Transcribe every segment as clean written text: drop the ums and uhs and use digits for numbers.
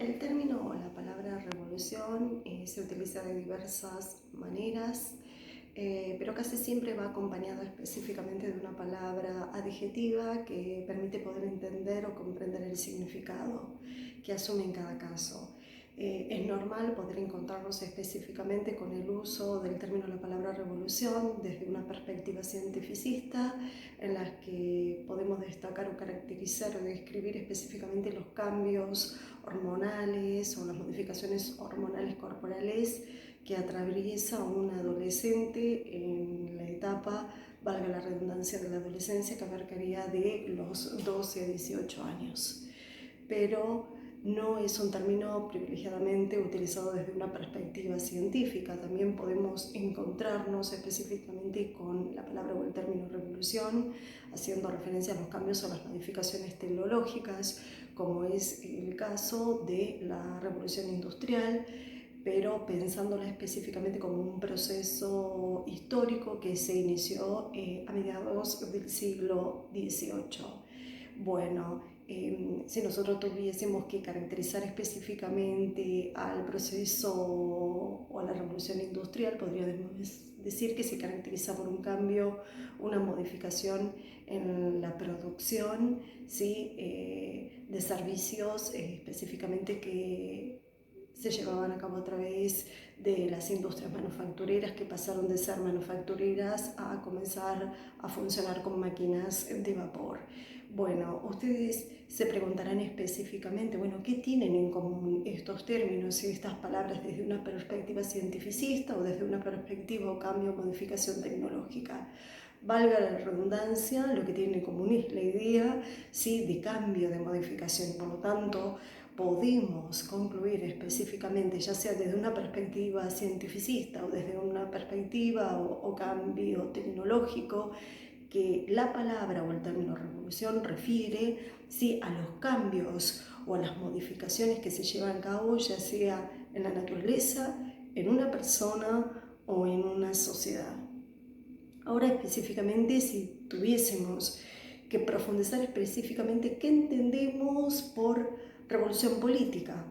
El término o la palabra revolución se utiliza de diversas maneras, pero casi siempre va acompañado específicamente de una palabra adjetiva que permite poder entender o comprender el significado que asume en cada caso. Es normal poder encontrarnos específicamente con el uso del término o la palabra revolución desde una perspectiva cientificista, en las que podemos destacar o caracterizar o describir específicamente los cambios hormonales o las modificaciones hormonales corporales que atraviesa un adolescente en la etapa, valga la redundancia, de la adolescencia, que abarcaría de los 12 a 18 años. Pero no es un término privilegiadamente utilizado desde una perspectiva científica. También podemos encontrarnos específicamente con la palabra o el término revolución, haciendo referencia a los cambios o las modificaciones tecnológicas, como es el caso de la revolución industrial, pero pensándola específicamente como un proceso histórico que se inició a mediados del siglo XVIII. Bueno, si nosotros tuviésemos que caracterizar específicamente al proceso o a la revolución industrial, podríamos decir que se caracteriza por un cambio, una modificación en la producción, ¿sí? De servicios específicamente que se llevaban a cabo a través de las industrias manufactureras, que pasaron de ser manufactureras a comenzar a funcionar con máquinas de vapor. Bueno, ustedes se preguntarán específicamente, bueno, ¿qué tienen en común estos términos y estas palabras desde una perspectiva cientificista o desde una perspectiva o cambio o modificación tecnológica? Valga la redundancia, lo que tienen en común es la idea, ¿sí?, de cambio, de modificación. Por lo tanto, podemos concluir específicamente, ya sea desde una perspectiva cientificista o desde una perspectiva o cambio tecnológico, que la palabra o el término revolución refiere, ¿sí?, a los cambios o a las modificaciones que se llevan a cabo, ya sea en la naturaleza, en una persona o en una sociedad. Ahora específicamente, si tuviésemos que profundizar específicamente qué entendemos por revolución política,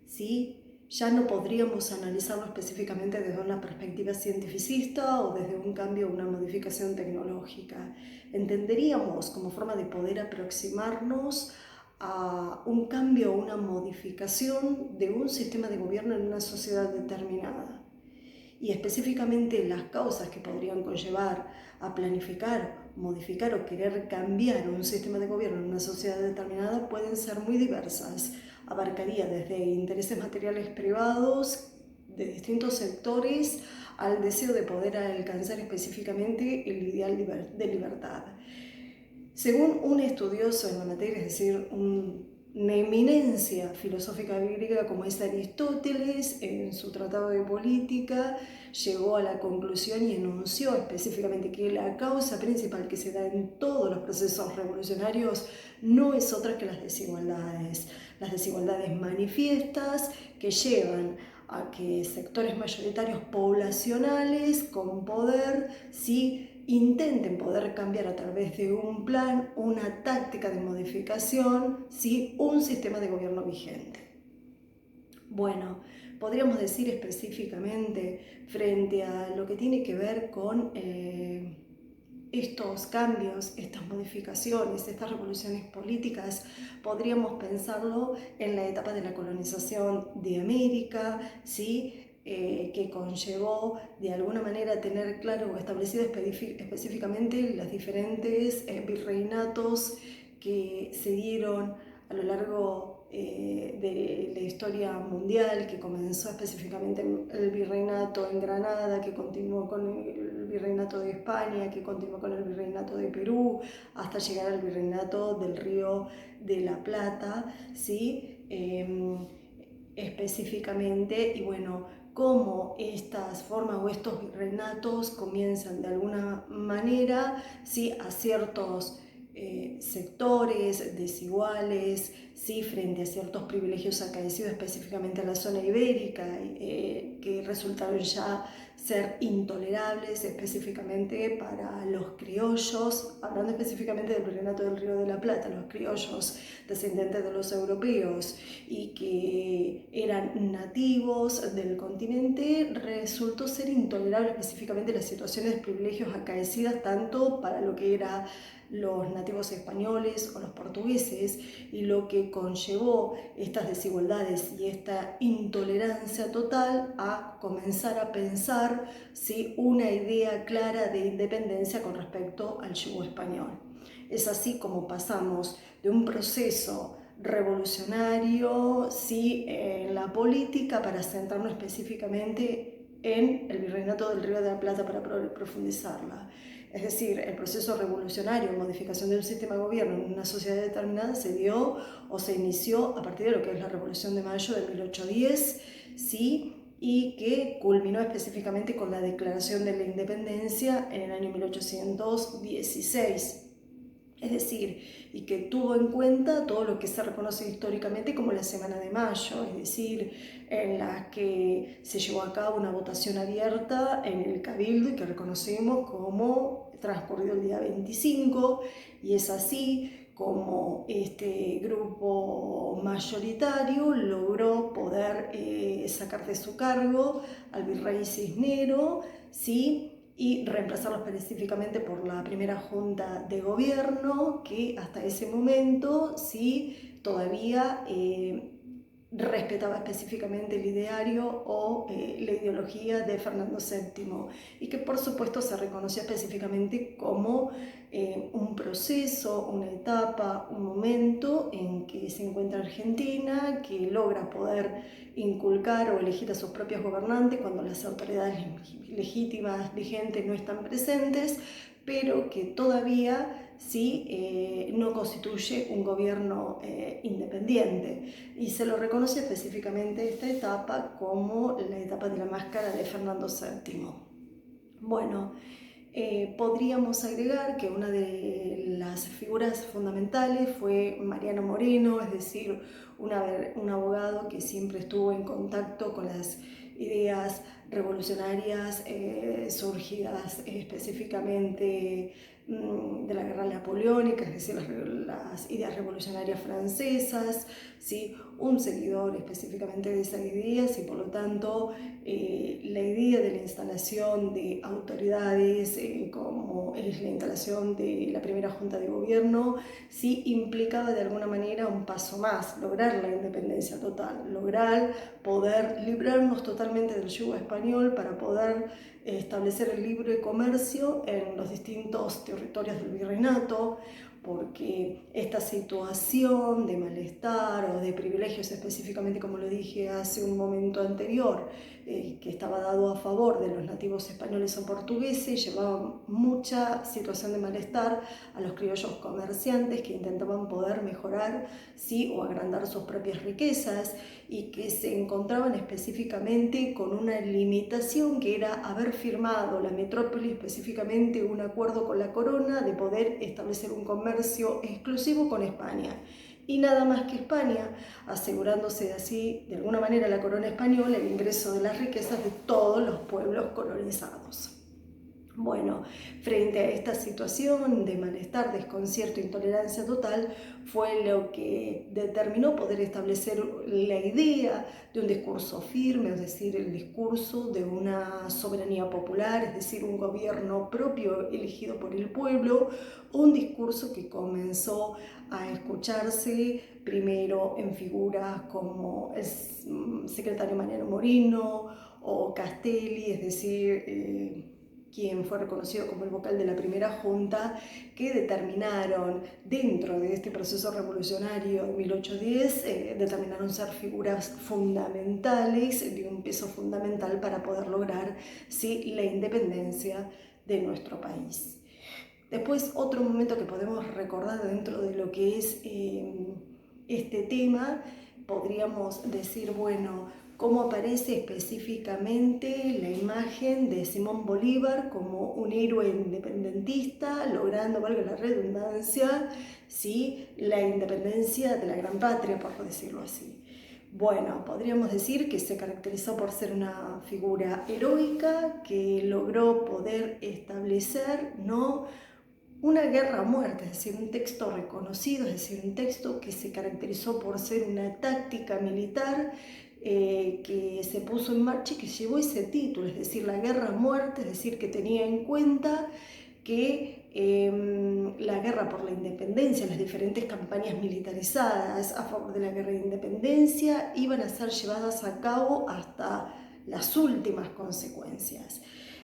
¿sí? Ya no podríamos analizarlo específicamente desde una perspectiva cientificista o desde un cambio o una modificación tecnológica. Entenderíamos como forma de poder aproximarnos a un cambio o una modificación de un sistema de gobierno en una sociedad determinada. Y específicamente las causas que podrían conllevar a planificar, modificar o querer cambiar un sistema de gobierno en una sociedad determinada pueden ser muy diversas. Abarcaría desde intereses materiales privados de distintos sectores al deseo de poder alcanzar específicamente el ideal de libertad. Según un estudioso en la materia, es decir, una eminencia filosófica griega como es Aristóteles, en su Tratado de Política, llegó a la conclusión y enunció específicamente que la causa principal que se da en todos los procesos revolucionarios no es otra que las desigualdades manifiestas que llevan a que sectores mayoritarios poblacionales con poder, sí, intenten poder cambiar a través de un plan, una táctica de modificación, ¿sí?, un sistema de gobierno vigente. Bueno, podríamos decir específicamente frente a lo que tiene que ver con estos cambios, estas modificaciones, estas revoluciones políticas, podríamos pensarlo en la etapa de la colonización de América, ¿sí?, que conllevó de alguna manera tener claro o establecido específicamente los diferentes virreinatos que se dieron a lo largo de la historia mundial, que comenzó específicamente el virreinato en Granada, que continuó con el virreinato de España, que continuó con el virreinato de Perú, hasta llegar al virreinato del Río de la Plata, ¿sí? Específicamente, y bueno, cómo estas formas o estos virreinatos comienzan de alguna manera, ¿sí?, a ciertos sectores desiguales, ¿sí?, frente a ciertos privilegios acaecidos específicamente a la zona ibérica, que resultaron ya ser intolerables específicamente para los criollos, hablando específicamente del virreinato del Río de la Plata, los criollos descendientes de los europeos, y que eran nativos del continente, resultó ser intolerable específicamente las situaciones de privilegios acaecidas tanto para lo que eran los nativos españoles o los portugueses, y lo que conllevó estas desigualdades y esta intolerancia total a comenzar a pensar, ¿sí?, una idea clara de independencia con respecto al yugo español. Es así como pasamos de un proceso revolucionario, ¿sí?, en la política, para centrarnos específicamente en el virreinato del Río de la Plata para profundizarla. Es decir, el proceso revolucionario, modificación de un sistema de gobierno en una sociedad determinada, se dio o se inició a partir de lo que es la Revolución de Mayo de 1810, ¿sí?, y que culminó específicamente con la Declaración de la Independencia en el año 1816. Es decir, y que tuvo en cuenta todo lo que se reconoce históricamente como la Semana de Mayo, es decir, en la que se llevó a cabo una votación abierta en el Cabildo y que reconocemos como transcurrido el día 25, y es así como este grupo mayoritario logró poder sacar de su cargo al virrey Cisnero, ¿sí?, y reemplazarlo específicamente por la primera junta de gobierno, que hasta ese momento sí todavía respetaba específicamente el ideario o la ideología de Fernando VII, y que por supuesto se reconoció específicamente como un proceso, una etapa, un momento en que se encuentra Argentina, que logra poder inculcar o elegir a sus propios gobernantes cuando las autoridades legítimas vigentes no están presentes, pero que todavía sí no constituye un gobierno independiente, y se lo reconoce específicamente esta etapa como la etapa de la máscara de Fernando VII. Bueno, podríamos agregar que una de las figuras fundamentales fue Mariano Moreno, es decir, un abogado que siempre estuvo en contacto con las ideas revolucionarias surgidas específicamente de la guerra napoleónica, es decir, las ideas revolucionarias francesas, ¿sí?, un seguidor específicamente de esas ideas, y por lo tanto la idea de la instalación de autoridades como es la instalación de la primera junta de gobierno, sí implicaba de alguna manera un paso más, lograr la independencia total, lograr poder librarnos totalmente del yugo español para poder establecer el libre comercio en los distintos territorios del virreinato, porque esta situación de malestar o de privilegios, específicamente como lo dije hace un momento anterior, que estaba dado a favor de los nativos españoles o portugueses, llevaba mucha situación de malestar a los criollos comerciantes que intentaban poder mejorar, sí, o agrandar sus propias riquezas, y que se encontraban específicamente con una limitación que era haber firmado la metrópoli específicamente un acuerdo con la corona de poder establecer un comercio exclusivo con España y nada más que España, asegurándose así de alguna manera la corona española el ingreso de las riquezas de todos los pueblos colonizados. Bueno, frente a esta situación de malestar, desconcierto, intolerancia total, fue lo que determinó poder establecer la idea de un discurso firme, es decir, el discurso de una soberanía popular, es decir, un gobierno propio elegido por el pueblo, un discurso que comenzó a escucharse primero en figuras como el secretario Mariano Moreno o Castelli, es decir, quien fue reconocido como el vocal de la primera junta, que determinaron dentro de este proceso revolucionario de 1810, determinaron ser figuras fundamentales, de un peso fundamental para poder lograr, sí, la independencia de nuestro país. Después, otro momento que podemos recordar dentro de lo que es este tema, podríamos decir, bueno, cómo aparece específicamente la imagen de Simón Bolívar como un héroe independentista, logrando, valga la redundancia, ¿sí?, la independencia de la gran patria, por decirlo así. Bueno, podríamos decir que se caracterizó por ser una figura heroica que logró poder establecer, ¿no?, una guerra a muerte, es decir, un texto reconocido, es decir, un texto que se caracterizó por ser una táctica militar que se puso en marcha y que llevó ese título, es decir, la guerra a muerte, es decir, que tenía en cuenta que la guerra por la independencia, las diferentes campañas militarizadas a favor de la guerra de independencia iban a ser llevadas a cabo hasta las últimas consecuencias.